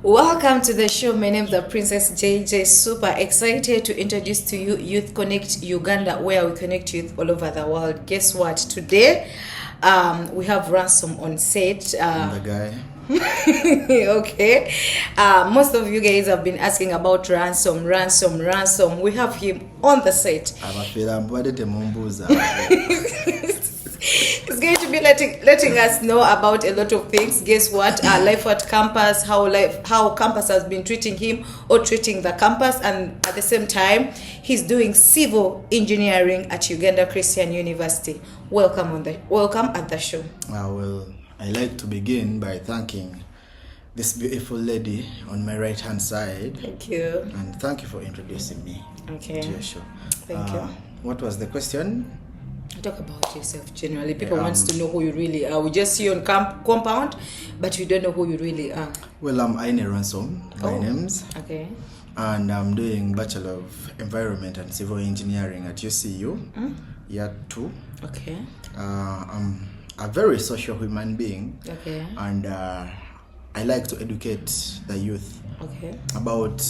Welcome to the show. My name is the Princess JJ. Super excited to introduce to you Youth Connect Uganda, where we connect youth all over the world. Guess what? Today, we have Ransom on set. I'm the guy. Okay. Most of you guys have been asking about Ransom. We have him on the set. He's going to be letting us know about a lot of things. Guess what? Life at campus, how campus has been treating him or treating the campus, and at the same time, he's doing civil engineering at Uganda Christian University. Welcome at the show. Well, I like to begin by thanking this beautiful lady on my right hand side. Thank you. And thank you for introducing me to your show. Thank you. What was the question? Talk about yourself generally. People want to know who you really are. We just see you on compound, but we don't know who you really are. Well, I'm Aine Ransom, my name's. Okay. And I'm doing Bachelor of Environment and Civil Engineering at UCU, year 2. Okay. I'm a very social human being. Okay. And I like to educate the youth about,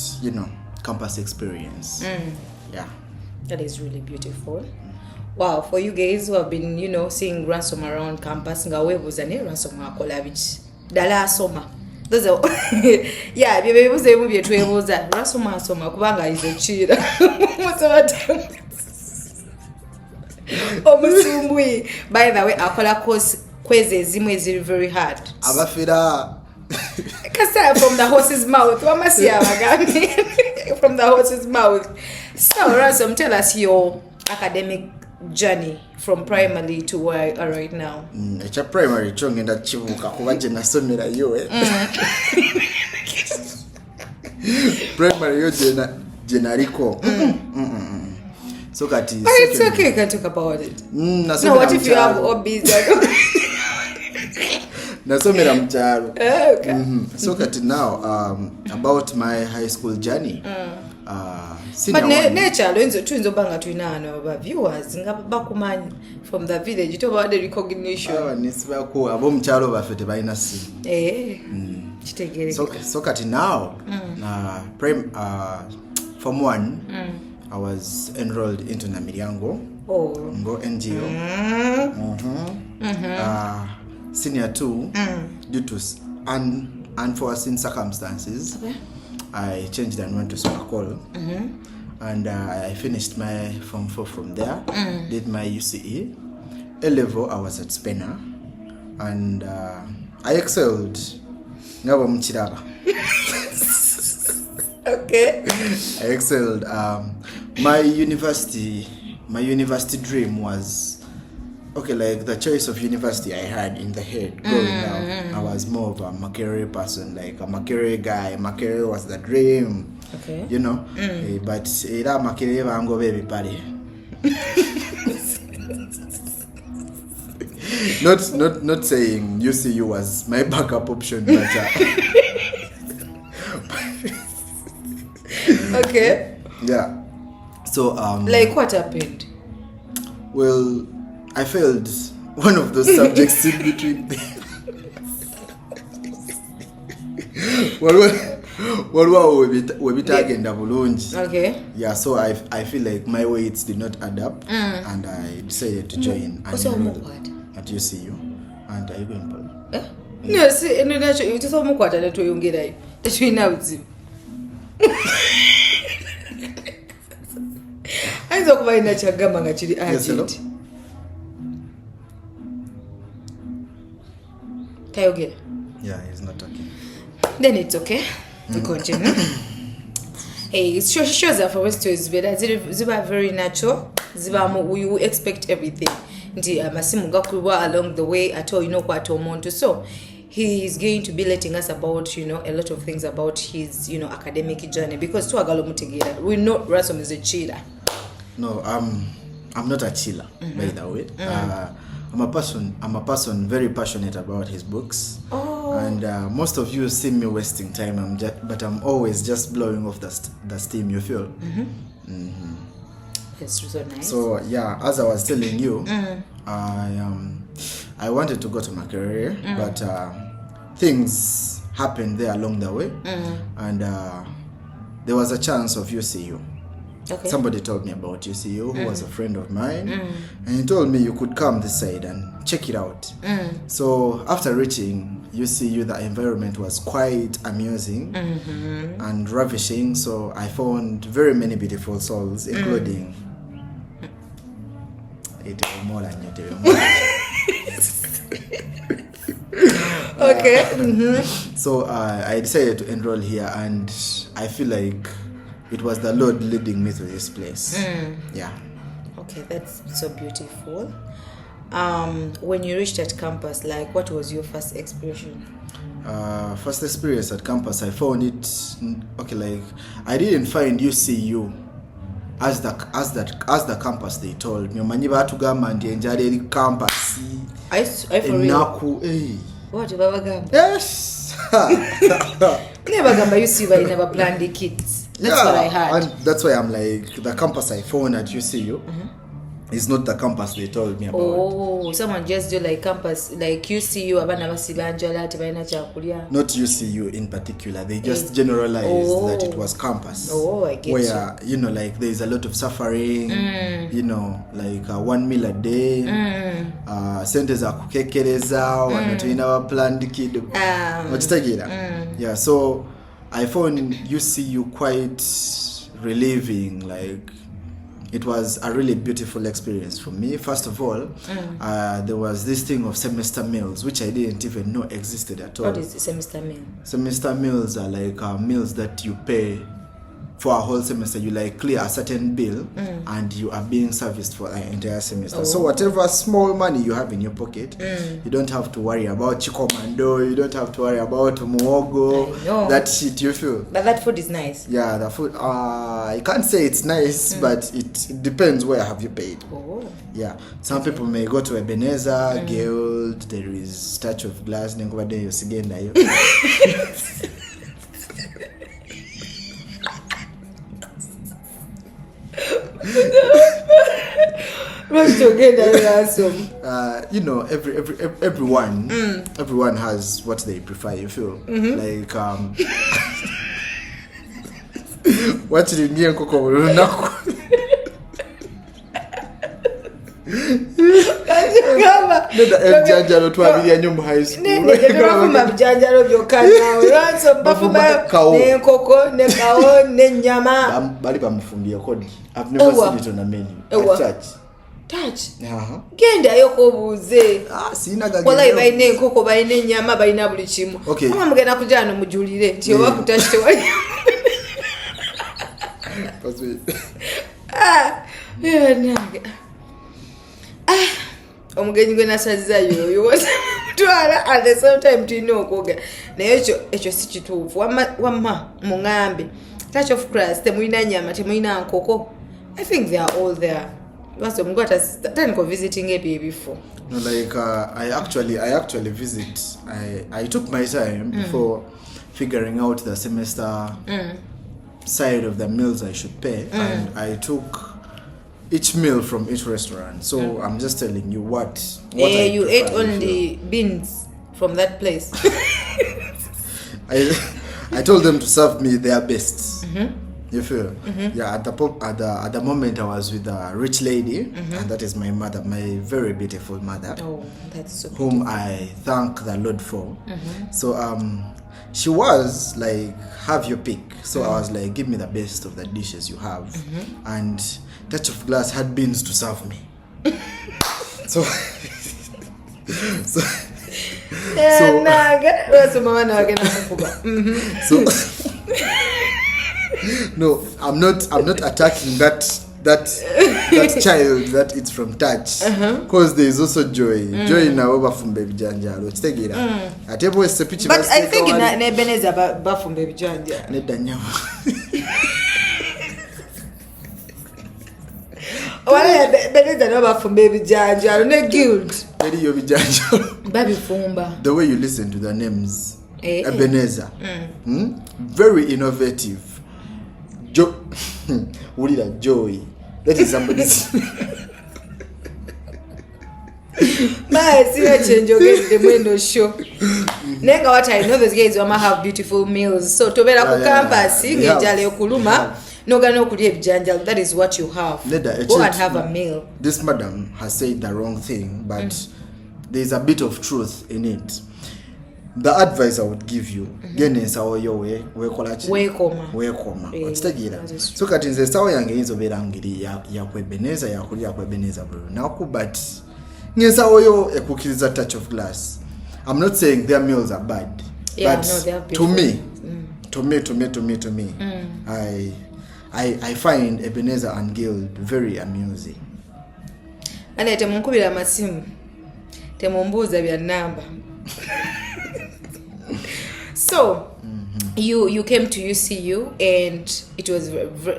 campus experience. Yeah. That is really beautiful. Wow, for you guys who have been, seeing Ransom around campus, ngawe buzane Ransom akola biki. Dala asoma. Those are yeah, bibebuze mu byetwebuza. Ransom asoma kubanga izechira. Omusumbui. By the way, akola course kweze ezimu eziri very hard. Abafira Kasa from the horse's mouth. Wamasiya bagami. From the horse's mouth. So Ransom, tell us your academic journey from primary to where you are right now. It's a primary chongenda chibuka kuba je nasomera yo primary yo generico. So kati but it's okay, you can talk about it. No, what if you have hobbies? Nasomera mcharo. Okay. So kati now about my high school journey. But nature twinzo banga twinano ba viewers ngabakumanyi from the village to about the recognition. Nisiba ko abo mchalo bafete balina si. Kitegere. So kati now form 1 I was enrolled into Namiryango. Ngo NGO. Senior 2 due to unforeseen circumstances. I changed and went to Sokakol, and I finished my Form 4 from there, did my UCE. A-level, I was at Spena, and I excelled. Okay. I excelled. My university dream was, like the choice of university I had in the head growing up. I was more of a Makerere person, like a Makerere guy. Makerere was the dream, but era Makerere vango baby party. Not saying UCU was my backup option, but okay. Yeah. So like what happened? Well, I failed one of those subjects in between. Okay. Yeah, so I feel like my weights did not add up, and I decided to join at UCU. And are you going to? No, see, no, you just almost quarter that you get it. That we know. I don't know why not your gamma actually. Yes, hello. Yeah, he's not talking. Then it's okay. We continue. Hey, it shows that for us to is better. Ziba very natural. Ziba we expect everything. Ndi amasimu gakuwa along the way at all, what omuntu. So he is going to be letting us about, a lot of things about his, academic journey, because to agalo mutegera. We know Ransom is a chiller. No, I'm not a chiller, by the way. I'm a person very passionate about his books. And most of you see me wasting time, but I'm always just blowing off the steam, you feel? That's so nice. So yeah, as I was telling you, I wanted to go to Makerere, but things happened there along the way, and there was a chance of UCU. Okay. Somebody told me about UCU who was a friend of mine, and he told me you could come this side and check it out. So after reaching UCU, the environment was quite amusing and ravishing. So I found very many beautiful souls, including Okay. So I decided to enroll here, and I feel like it was the Lord leading me to this place. Yeah. Okay, that's so beautiful. When you reached at campus, like, what was your first expression? First experience at campus, I found it okay. Like, I didn't find UCU as the campus they told me. Manyiba to gamba and the campus. I for real. Hey. What Baba Gamba? Yes. Never Gamba, you see why you never planned the kids. That's what I heard. And that's why I'm like, the campus I found at UCU is not the campus they told me about. Oh, someone just do like campus, like UCU, abana basibanjala tebaina kyakulya. Not UCU in particular. They just generalized that it was campus. Oh, I get where, you know, like there's a lot of suffering, you know, like 1 meal a day, sente za kukekereza, wanatuina wa planned kid. Yeah, so I found UCU quite relieving. Like, it was a really beautiful experience for me. First of all, there was this thing of semester meals, which I didn't even know existed at all. What is the semester meal? Semester meals are like meals that you pay for a whole semester. You like clear a certain bill and you are being serviced for an entire semester. So whatever small money you have in your pocket, you don't have to worry about chikomando, you don't have to worry about muogo, that shit, you feel. But that food is nice. Yeah, the food, I can't say it's nice, but it depends where have you paid. Oh. Yeah, some people may go to Ebenezer, Guild, there is Statue of Glass, you know, everyone has what they prefer, you feel. Like what did you mean, Coco? Ebijanjalo twabirya nnyo mu high school. Bafuma bijanjalo byokka naawe. Ransom bafuma n'enkoko ne kawo n'ennyama. Bali bamufumbye kodi. I've never seen it on a menu. Touch. Gendayo kobuuze. Sina gagenda. Wallahi balina enkoko, balina ennyama, balina buli kimu. Kama mugenda kujja mujulire nti oba kutachi tewali. Omugenyi gwe nasaziza yoyo twala at the same time tulina okwoga naye ekyo si kituufu. Wamma muŋambe touch of class temulina nyama, temulina nkoko. I think they are all there. Once I'm got a visiting before. No, like I actually visit. I took my time before figuring out the semester side of the meals I should pay, and I took each meal from each restaurant. So I'm just telling you what you ate only beans from that place. I told them to serve me their best. You feel? Yeah, at the moment I was with a rich lady, and that is my mother, my very beautiful mother. Oh, that's so beautiful. Whom I thank the Lord for. So she was like, have your pick. So I was like, give me the best of the dishes you have. And Touch of Glass had beans to serve me. So no, I'm not attacking that child that it's from Touch, because there is also Joy. Joy na bafumbe bijanjalo kitegera ate bo sepichi. But I think in Ebenezer bafumbe bijanjalo nedda nyama. Wala Ebenezer no bafumbe bijanjalo ne Guild eri yo bijanjalo babifumba. The way you listen to the names, Ebenezer, very innovative. Ulira Joy. That is somebody's. My senior change against the window show. Nenga what I know, those guys who have beautiful meals. So to be like campus, ngejale okuluma, no gano kulye bijanjal. That is what you have. Go and have a meal. This madam has said the wrong thing, but there's a bit of truth in it. The advice I would give you, genesa oyo wekoma. So kati nze sawa yange inzo berangiri ya kwebeneza ya kulia kwebeneza bro. Naku but ngensa oyo ekukiriza touch of glass. I'm not saying their meals are bad. Yeah, but no, they are to me, I find Ebenezer and Guild very amusing. And temunkubira masimu. Temumbuza bya namba. So you came to UCU and it was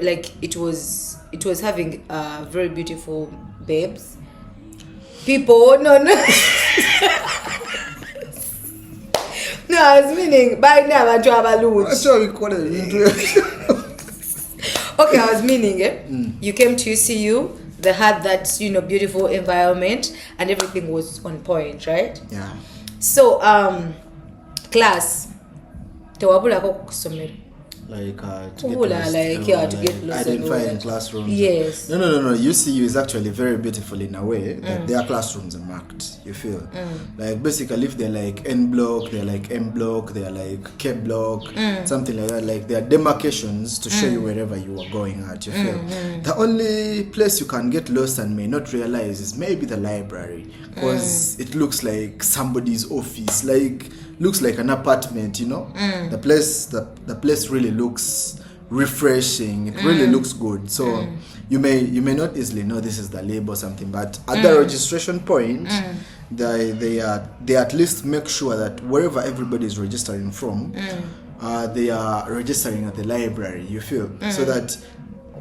like it was having very beautiful babes. People, no. No, I was meaning by now I have a loot. Okay, I was meaning you came to UCU, they had that, beautiful environment and everything was on point, right? Yeah. So class tewabulako kusomero like to get lost. Identify in classrooms. Yes. No. UCU is actually very beautiful in a way that their classrooms are marked. You feel like basically if they're like N block, they're like M block, they're like K block, something like that. Like there are demarcations to show you wherever you are going at. You feel the only place you can get lost and may not realize is maybe the library because it looks like somebody's office, like looks like an apartment. The place really looks refreshing. It really looks good. So you may not easily know this is the lab or something, but at the registration point, they at least make sure that wherever everybody is registering from, they are registering at the library. You feel so that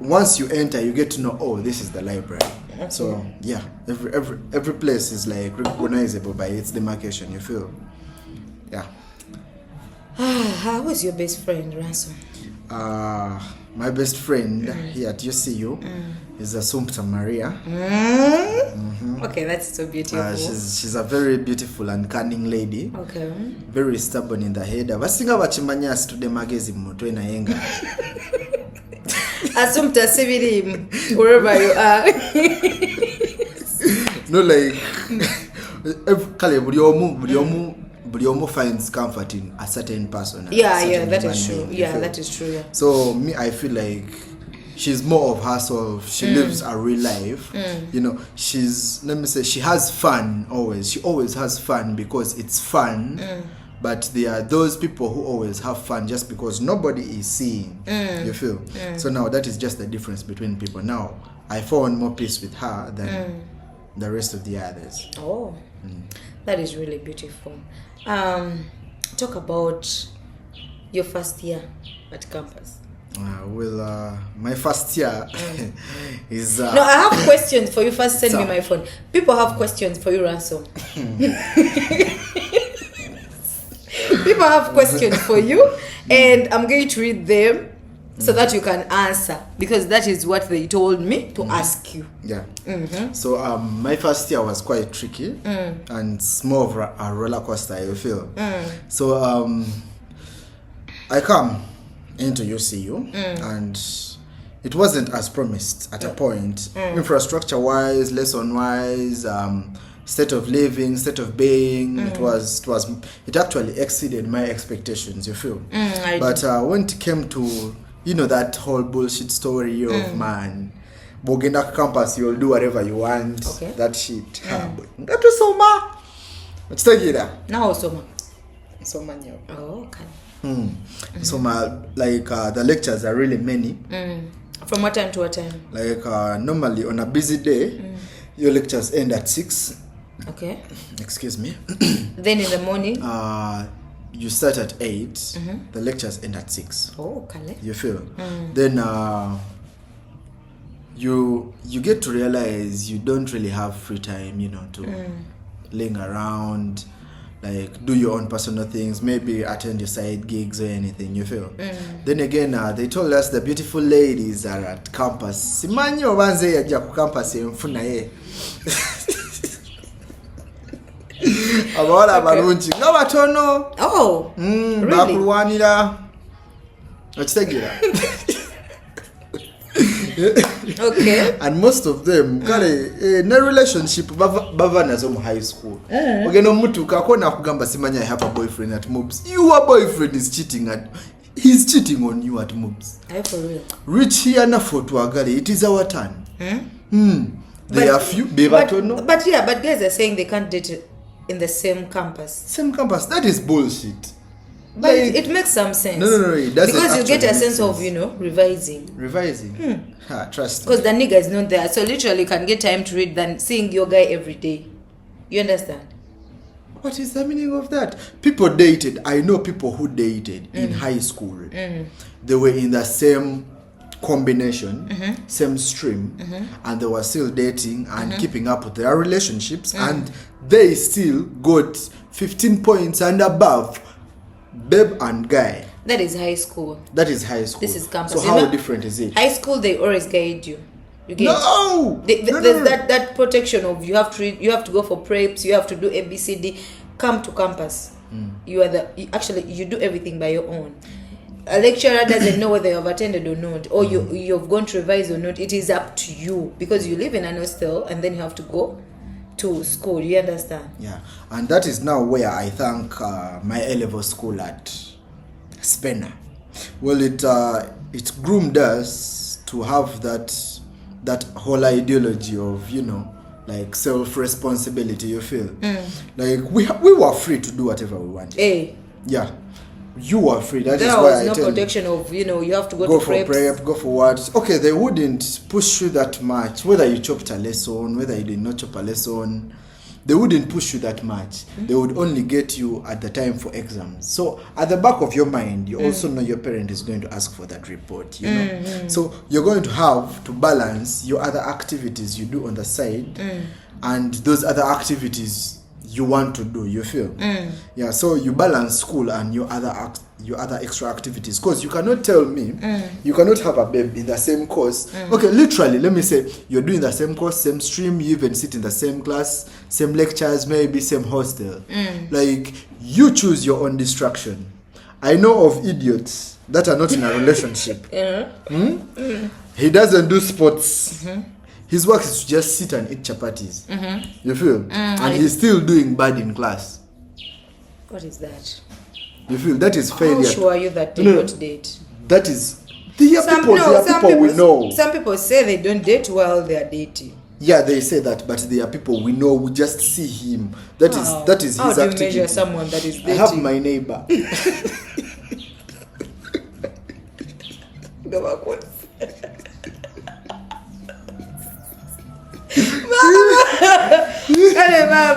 once you enter, you get to know, oh, this is the library. Okay. So yeah, every place is like recognizable by its demarcation. You feel, yeah. How was your best friend, Ransom? My best friend here at UCU is Sumpta Maria. Okay, that's so beautiful. She's a very beautiful and cunning lady. Okay. Very stubborn in the head. Abasinga bachimanya stude magazine mutwe na yenga. Assumpta Sibiri, wherever you are. No, like kale buli omu finds comfort in a certain person. Yeah, that is true. That is true. Yeah. So me, I feel like she's more of herself. She lives a real life. She has fun always. She always has fun because it's fun. But there are those people who always have fun just because nobody is seeing. You feel? So now that is just the difference between people. Now I found more peace with her than the rest of the others. Oh, that is really beautiful. Talk about your first year at campus. My first year is... No, I have questions for you. First, send me my phone. People have questions for you, Ransom. People have questions for you, and I'm going to read them so that you can answer, because that is what they told me to ask you. Yeah. So my first year was quite tricky, and it's more of a roller coaster, I feel. So I come into UCU, and it wasn't as promised at a point. Infrastructure wise, lesson wise, state of living, state of being, it actually exceeded my expectations, you feel. But when it came to that whole bullshit story of man, Bogenda campus, you'll do whatever you want. Okay. That shit. That was Soma. Let's take it out. Now Soma. Soma. Oh, okay. Soma, like the lectures are really many. From what time to what time? Like normally on a busy day, your lectures end at 6. Okay. Excuse me. Then in the morning? You start at 8. The lectures end at 6. Oh, okay. You feel? Then you get to realize you don't really have free time, to ling around, like do your own personal things, maybe attend your side gigs or anything, you feel? Then again, they told us the beautiful ladies are at campus. Simanyo banze yaja ku campus emfuna ye. abawala abalungi nga batono really? bakulwanira okitegeera. Okay. And most of them kale ne relationship bava nazo mu high school. Ogenda omutuuka akona akugamba simanya I have a boyfriend at Mobs. Your boyfriend is cheating he's cheating on you at Mobs. For real. Reach here na for tuagale, it is our turn. They are few but guys are saying they can't date in the same campus. Same campus, that is bullshit. But it makes some sense. No, it doesn't. Because you get a sense of, revising. Trust me. Because the nigga is not there. So literally you can get time to read than seeing your guy every day. You understand? What is the meaning of that? People dated. I know people who dated in high school. They were in the same combination, same stream, and they were still dating and keeping up with their relationships, and they still got 15 points and above babe and guy. That is high school. This is campus. So how different is it? High school, they always guide you. You get no. There's that protection of you have to go for preps, you have to do ABCD. Come to campus. You are you do everything by your own. A lecturer doesn't know whether you have attended or not, or you've gone to revise or not. It is up to you because you live in an hostel and then you have to go to school. You understand? Yeah, and that is now where I thank my A-level school at Spener. Well, it groomed us to have that whole ideology of like self-responsibility. You feel like we were free to do whatever we wanted. Yeah. You were free. That is why I tell you. There was no protection of, you have to go to prep, go for what. Okay, they wouldn't push you that much. Whether you chopped a lesson, whether you did not chop a lesson, they wouldn't push you that much. They would only get you at the time for exams. So at the back of your mind, you also know your parent is going to ask for that report, So you're going to have to balance your other activities you do on the side and those other activities you want to do, you feel? Yeah, so you balance school and your other extra activities, because you cannot tell me you cannot have a babe in the same course. Okay, literally, let me say you're doing the same course, same stream, you even sit in the same class, same lectures, maybe same hostel. Like, you choose your own distraction. I know of idiots that are not in a relationship. He doesn't do sports. His work is to just sit and eat chapatis. You feel? And he's still doing bad in class. What is that? You feel? That is failure. How sure are you that they don't date? That is... There are people we know. Some people say they don't date while they are dating. Yeah, they say that, but there are people we know, we just see him. That is his activity. How do you measure someone that is dating? I have my neighbor.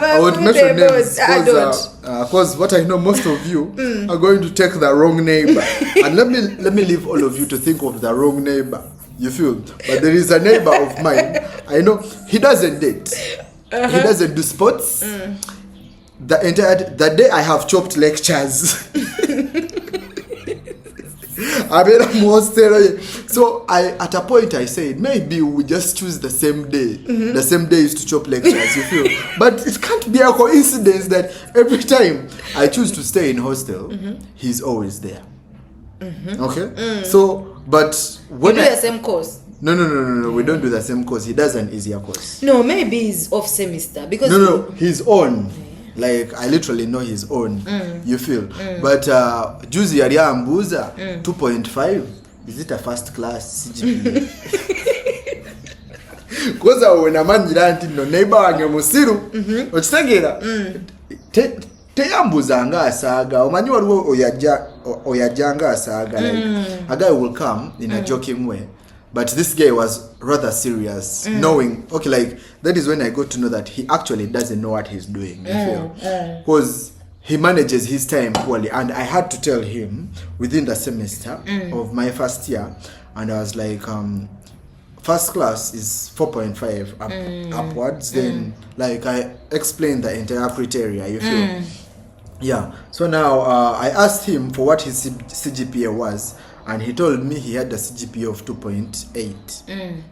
I would mention names because what I know, most of you are going to take the wrong neighbor, and let me leave all of you to think of the wrong neighbor. You feel? But there is a neighbor of mine. I know he doesn't date. He doesn't do sports. The day I have chopped lectures. I mean, I'm more stereo. So at a point I said maybe we just choose the same day. The same day is to chop lectures, you feel. But it can't be a coincidence that every time I choose to stay in hostel, he's always there. Okay? So, but when you do the same course. No, we don't do the same course. He does an easier course. No, maybe he's off semester because no, he's on. Like, I literally know his own. You feel? But juzi yali ambuza 2.5. Is it a first class CGPA? Koza wenamanyira nti no neighbor wange musiru. Okitegeera? Teyambuza nga asaaga. Omanyi waliwo oyajja nga asaaga. Like, a guy will come in a joking way. But this guy was rather serious, knowing, okay, like, that is when I got to know that he actually doesn't know what he's doing, you feel? Because he manages his time poorly, and I had to tell him within the semester of my first year, and I was like, first class is 4.5 upwards, then, like, I explained the entire criteria, you feel? Yeah, so now I asked him for what his CGPA was, and he told me he had a CGPA of 2.8.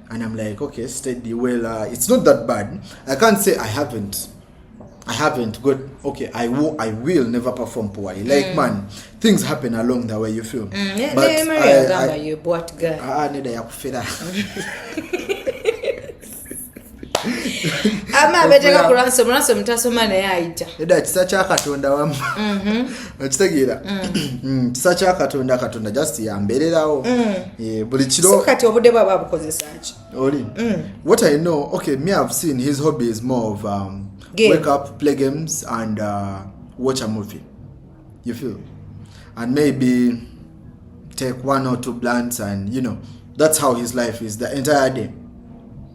And I'm like, okay, steady. Well, it's not that bad. I can't say I haven't I haven't got okay. I will never perform poorly. Like man, things happen along the way. You feel. But you bought girl. Need a feel. Ama beteka ku ransom tasoma naye ayita. Eda kisacha katonda wamu. Okitegeera. Kisacha katonda just yambererawo. Buli kiro. So kati obudde baba bukozesa ki? Oli. What I know, okay, me I've seen his hobby is more of wake up, play games and watch a movie. You feel? And maybe take 1 or 2 blunts and that's how his life is the entire day.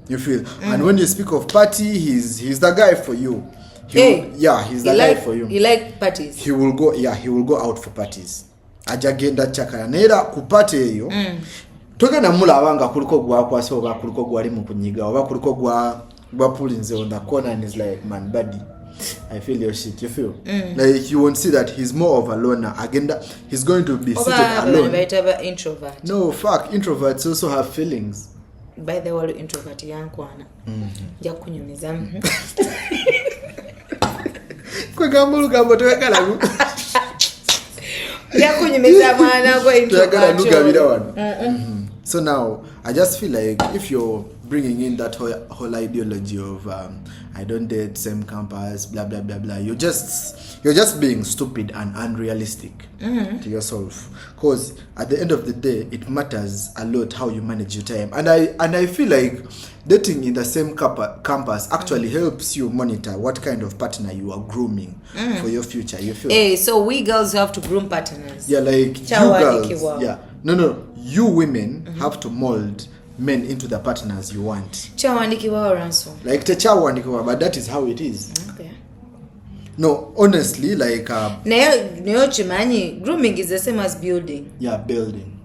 You feel? And when you speak of party, he's the guy for you. He's the guy for you. He like parties. He will go out for parties. Ajagenda chakara nera ku party eyo. Togenda mulabanga kuliko gwakwasa oba kuliko gwali mu kunyiga oba kuliko gwa pulinze on the corner and is like, man, buddy, I feel your shit. You feel? Like you won't see that he's more of a loner. Agenda, he's going to be seated alone. Introvert. No, fuck. Introverts also have feelings. By the way, introvert yankwana. Ja kunyumiza. Kwe gambo twekala lu. Ja kunyumiza mwana go introvert. So now I just feel like if you're bringing in that whole ideology of I don't date same campus, blah blah blah blah, you're just being stupid and unrealistic to yourself. Because at the end of the day, it matters a lot how you manage your time. And I feel like dating in the same campus actually helps you monitor what kind of partner you are grooming for your future. You feel? Hey, so we girls have to groom partners. Yeah, like you girls. Yeah, no. You women have to mold men into the partners you want. Chawandikiwa Ransom. Like chawandikiwa, but that is how it is. Okay. No, honestly, like Neo chimanyi, grooming is the same as building. Yeah, building.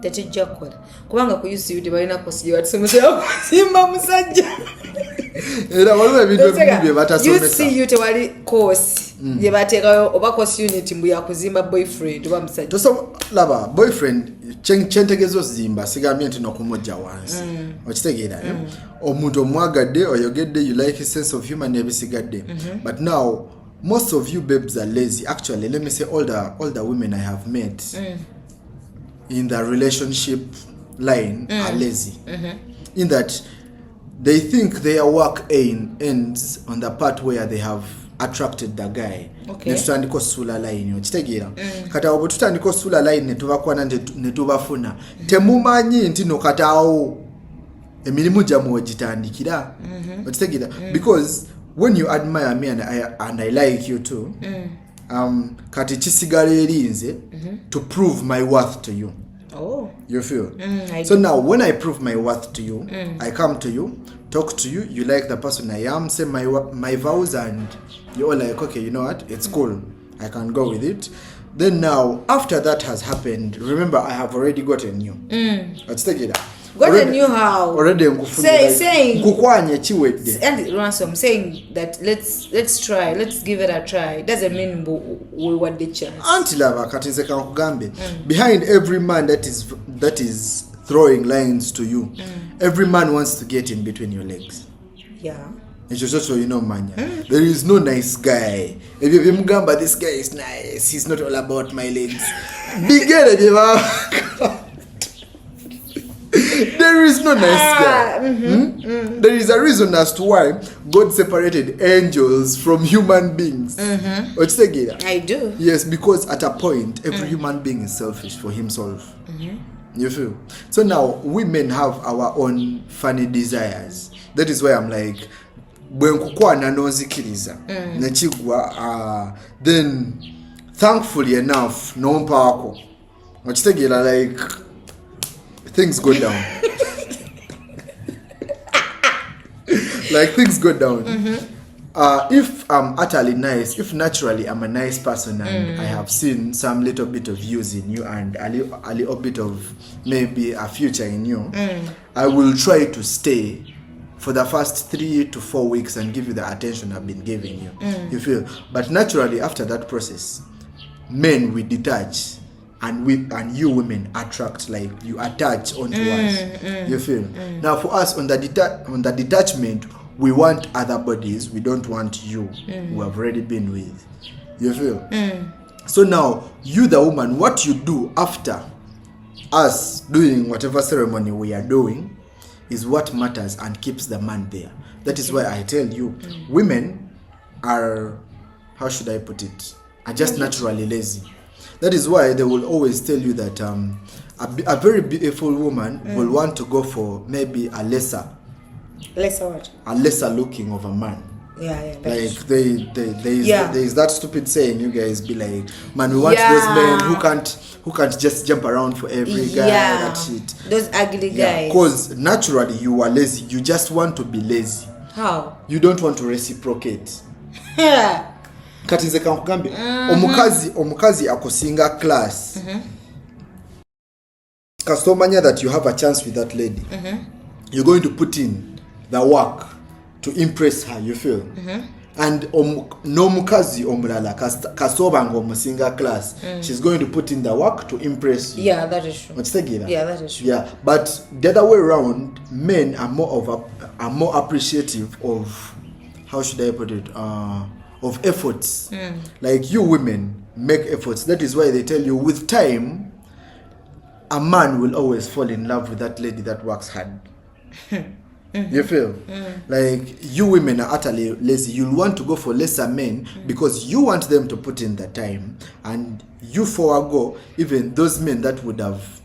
Techijja kukola. Kubanga ku UCU balina kosiyo atusomesera kusimba musajja. Era waliwo ebintu ebimbi batasomesa. UCU tewali course. Je bateekayo oba course unit mbu ya kuzimba boyfriend oba musajja. Toso laba boyfriend chentegezo zimba sigambye nti nokumujja wansi. Okitegeera omuntu omwagadde oyogedde you like his sense of humor nebisigadde. But now most of you babes are lazy. Actually, let me say all the women I have met in the relationship line are lazy. In that they think their work ends on the part where they have attracted the guy. Netutandika osula line okitegeera kati awo bwetutandika osula line netubakwana netubafuna temumanyi nti nokataawo emirimu gyammwe wegitandikira okitegeera because when you admire me and I like you too kati kisigala erinze to prove my worth to you. Oh, you feel? So now when I prove my worth to you, I come to you, talk to you, you like the person I am, say my vows, and you're all like, okay, you know what, it's cool, I can go with it. Then now after that has happened, remember I have already gotten you. Let's take it out. Gotten you how? Already saying kukwanye chiwedde. And Ransom saying that let's try, let's give it a try. Doesn't mean we want the chance. Anti lava katinze kankugambe. Behind every man that is throwing lines to you, every man wants to get in between your legs. Yeah. It's just so you know, manya. There is no nice guy. If you mugamba, this guy is nice. He's not all about my legs. Bigger there is no nice guy. There is a reason as to why God separated angels from human beings. I do. Yes, because at a point, every human being is selfish for himself. You feel? So now, women have our own funny desires. That is why I'm like, when kukwana nozikiriza, nechigwa, then thankfully enough, no mpako. Like, things go down. Like things go down. If I'm utterly nice, if naturally I'm a nice person and I have seen some little bit of use in you and a little bit of maybe a future in you, I will try to stay for the first 3 to 4 weeks and give you the attention I've been giving you. You feel? But naturally after that process, men will detach. And you women attract, like you attach onto us. You feel? Now for us on the detachment, we want other bodies, we don't want you who have already been with. You feel? So now, you the woman, what you do after us doing whatever ceremony we are doing is what matters and keeps the man there. That is why I tell you, women are, how should I put it, are just naturally lazy. That is why they will always tell you that a very beautiful woman will want to go for maybe a lesser what? A lesser looking of a man. Yeah. Like there is that stupid saying, you guys be like, man, we want those men who can't just jump around for every guy. That shit. Those ugly guys. Because naturally you are lazy. You just want to be lazy. How? You don't want to reciprocate. Kati nze kankugambe omukazi akusinga class. Kastomanya that you have a chance with that lady. You're going to put in the work to impress her, you feel? And no mukazi omulala kasobanga omusinga class, she's going to put in the work to impress you. Yeah, that is true. Yeah, that is true. Yeah, but the other way around, men are more appreciative of, how should I put it, of efforts. Like you women make efforts. That is why they tell you with time, a man will always fall in love with that lady that works hard. You feel? Like you women are utterly lazy. You'll want to go for lesser men because you want them to put in the time, and you forego even those men that would have,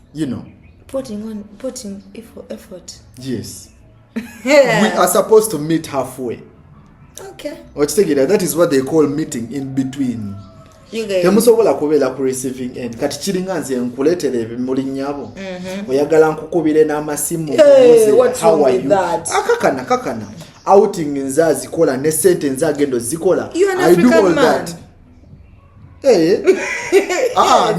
putting effort. Yes. We are supposed to meet halfway. Okay. That is what they call meeting in between. Temusobola kubeera ku receiving end kati kiringa nze nkuleetera ebimuli nnyabo oyagala nkukubire n'amasimu how are you akakana outing nze azikola ne sente nze agenda zikola I do all that.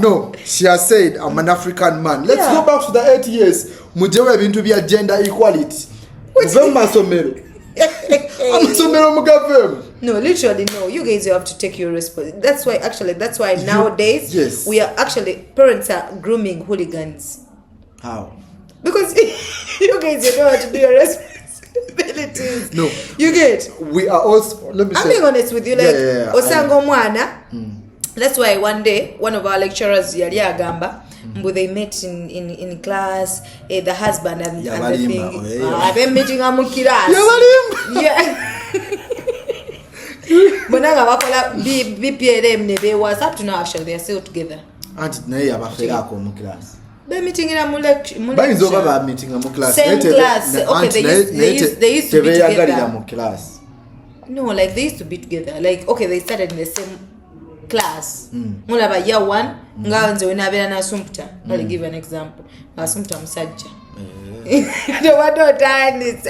No, she has said I'm an African man. Let's go back to the 8 years mujewe ebintu bya gender equality muve mu masomero amasomero mugavemu. No, literally, no. You guys, you have to take your responsibility. That's why nowadays, we are parents are grooming hooligans. How? Because you guys, you know how to do your responsibilities. No. You get? We are also, let me say. I'm being honest with you, like, Osango Mwana. That's why one day, one of our lecturers, Yali Agamba, they met in class, the husband and the thing. I've been meeting them in class. Yeah. Bonanga bakola BPLM ne be was up to now actually they are still together. And naye abafera ko mu class. Be meeting in a Bainzo baba meeting mu class. Same class. Okay, they used to be together mu class. No, like they used to be together. Like okay, they started in the same class. Mulaba year 1 nga nze wena abera na Sumpta. I'll give an example. Sumpta musajja. No what do time is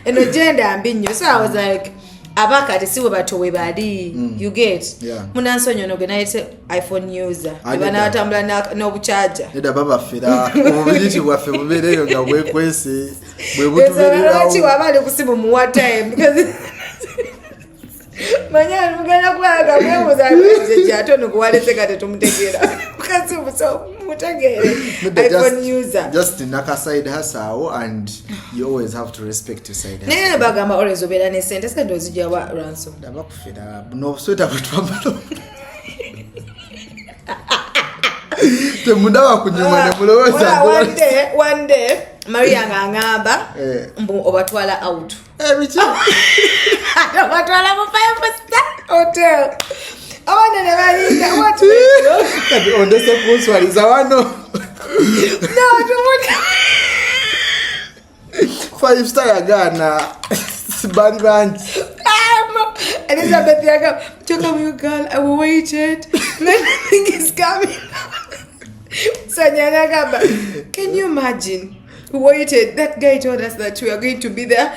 no gender ambinyo. So I was like abaka tesiwe batowe bali you get munansonyo no genaite iPhone user ibana atambula no buchaja eda baba fera obuliti bwaffe bubereyo nga bwekwese bwe butubererawo ati wabali kusimu mu time because manya mugana kwaga mwemuza nje atono kuwalese kate tumutegera kasi so mutegere iPhone user just naka side hustle and you always have to respect your side hustle nene bagamba always obera ne sente sente ozijja wa ransom daba kufera no sweta butwambalo temunda kunyuma ne mulowoza one day Maria ngangamba mbu obatwala out bichi obatwala mu 5-star hotel abana ne balinda what kati ondese kunswaliza wano no tumuta 5-star yagana bari banji Elizabeth yaga took up your girl I waited nothing is coming Sanya gamba can you imagine we waited that guy told us that we are going to be there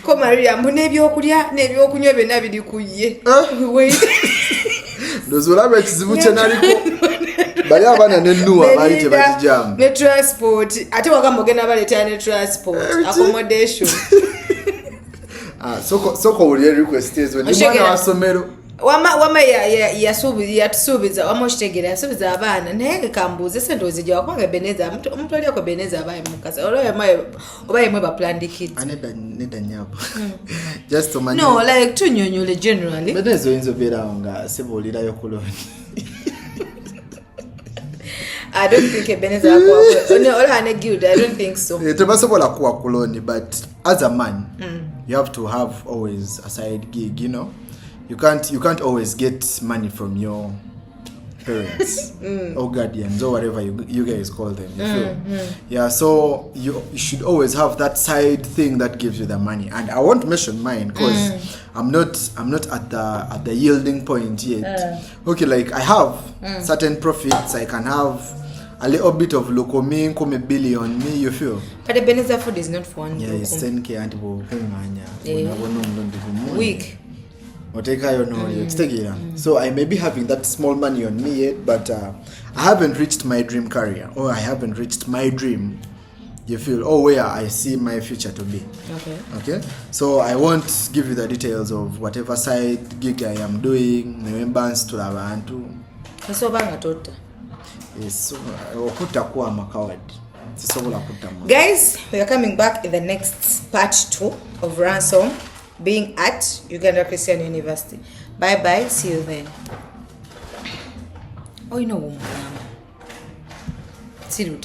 ko Maria mbune byokulya nebyokunywa bena bili kuye we waited Ndozola bekizibu kyenaliko bali abana nennuwa bali tebajjamu ne transport ate wakamba ogenda baleta ne transport accommodation soko uli request ezo ni mwana wa somero wama yatusuubiza wama okitegera yasuubiza abaana naye kambuuze sente ozijja wakubanga Ebeneza omuntu oli ako Ebeneza abaye mukasa oba yemwe baplanned kids nedda nyabo just omanyi no like tunyonyole generally Ebeneza oyinza obeerawo nga sibuulirayo kuloni I don't think Ebeneza or guild. I don't think so. Tebasobola kuwa kuloni, but as a man, you have to have always a side gig. You know, you can't always get money from your parents or guardians or whatever you guys call them. You feel? Yeah. So you should always have that side thing that gives you the money. And I won't mention mine because I'm not at the yielding point yet. Okay, like I have certain profits. I can have a little bit of locomin, come a billion on me, you feel? But the Ebeneza food is not for one. Yeah, it's 10k and week. So I may be having that small money on me yet, but I haven't reached my dream career, or I haven't reached my dream, you feel, or where I see my future to be. Okay. So I won't give you the details of whatever side gig I am doing, members to Lavantu. So tota. Guys, we are coming back in the next part 2 of Ransom being at Uganda Christian University. Bye bye, see you then. Oh, you know, see you.